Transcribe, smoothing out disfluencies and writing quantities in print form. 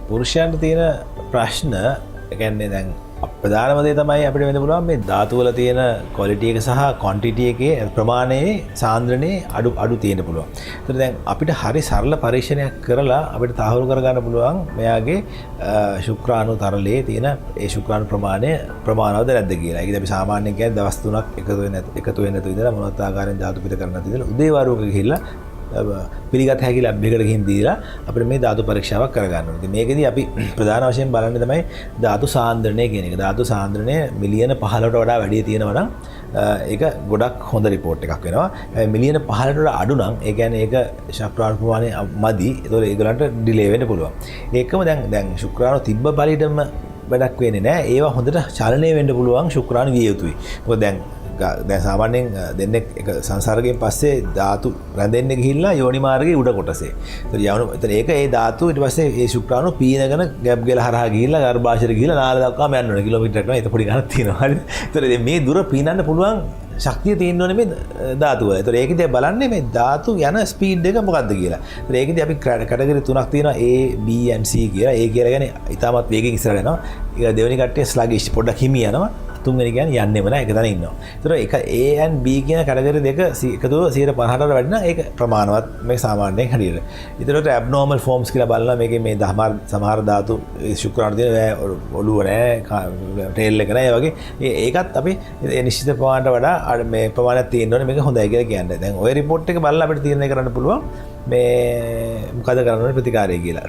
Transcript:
පුරුෂයන්ට තියෙන ප්‍රශ්න කියන්නේ දැන් ප්‍රධානම දේ තමයි අපිට වෙන්න පුළුවන් මේ ධාතු වල තියෙන ක්වොලිටි එක සහ ක්වොන්ටිටි එකේ ප්‍රමාණයේ සාන්ද්‍රණයේ අඩු තියෙන්න පුළුවන්. ඒතර දැන් අපිට හරි සරල පරීක්ෂණයක් කරලා අපිට තහවුරු කරගන්න පුළුවන් මෙයාගේ ශුක්‍රාණු තරලයේ තියෙන ඒ ශුක්‍රාණු ප්‍රමාණවද නැද්ද කියලා. ඒකද අපි සාමාන්‍යයෙන් කියන්නේ දවස් 3ක් එකතු වෙන්න තු ඉඳලා මොනවත් ආකාරයෙන් ධාතු පිට කරන්න තු ඉඳලා උදේ වරුවක ගිහිල්ලා පිළිගත් හැකි ලැබ් එකකට ගිහින් දීලා අපිට මේ ධාතු පරීක්ෂාවක් කරගන්න ඕනේ. ඉතින් මේකෙදී අපි ප්‍රධාන වශයෙන් බලන්නේ තමයි ධාතු සාන්ද්‍රණය කියන එක. ධාතු සාන්ද්‍රණය මිලියන 15ට වඩා වැඩි තියෙනවා නම් ඒක ගොඩක් හොඳ රිපෝට් එකක් වෙනවා. මිලියන 15ට වඩා අඩු නම් ඒ කියන්නේ ඒක ශුක්‍රාණු ප්‍රමාණය මදි. ඒතකොට ඒගොල්ලන්ට ඩිලේ වෙන්න පුළුවන්. ඒකම දැන් ශුක්‍රාණු තිබ්බ පරිදිම වැඩක් වෙන්නේ නැහැ. ඒවා හොඳට චලනය වෙන්න පුළුවන් ශුක්‍රාණු විය යුතුයි. මොකද දැන් සාමාන්‍යයෙන් දෙන්නෙක් එක සංසර්ගයෙන් පස්සේ ධාතු රැඳෙන්න ගිහිල්ලා යෝනි මාර්ගයේ උඩ කොටසේ. ඒතර ඒක ඒ ධාතු ඊට පස්සේ ඒ ශුක්‍රාණු පීනගෙන ගැප් ගල හරහා ගිහිල්ලා ගර්භාෂයට ගිහිල්ලා නාල දක්වාම යන්න ඕනේ. කිලෝමීටරයක් නෝ ඒක පොඩි ගණක් තියෙනවා. හරිද? ඒතර මේ දුර පීනන්න පුළුවන් ශක්තිය තියෙන්න ඕනේ මේ ධාතු වල. ඒතර ඒකදී බලන්නේ මේ ධාතු යන ස්පීඩ් එක මොකක්ද කියලා. ඒතර ඒකදී අපි කැටගරි තුනක් තියෙනවා A, B and C කියලා. A කියලා කියන්නේ ඉතාමත් වේගෙන් ඉස්සරහට යනවා. ඊට දෙවෙනි කට්ටිය sluggish පොඩ්ඩක් හිමි යනවා. තුන්වෙනි කියන්නේ යන්නේම නැහැ. එක තැන ඉන්නවා. ඒතර එක A and B කියන කැටගරි දෙක එකතුව 150ට වැඩි නම් ඒක ප්‍රමාණවත් මේ සාමාන්‍යයෙන් හරියට. ඒතරට abnormal forms කියලා බලනවා මේකේ මේ සමහර ධාතු ශුක්‍රාණු තියෙන ඔළුව නැහැ, ටේල් එක නැහැ වගේ. ඒකත් අපි නිශ්චිත ප්‍රමාණයට වඩා මේ ප්‍රමාණයක් තියෙන්න ඕනේ මේක හොඳයි කියලා කියන්නේ. දැන් ওই report එක බලලා අපිට තීරණය කරන්න පුළුවන් මේ මොකද කරන්න ඕනේ ප්‍රතිකාරය කියලා.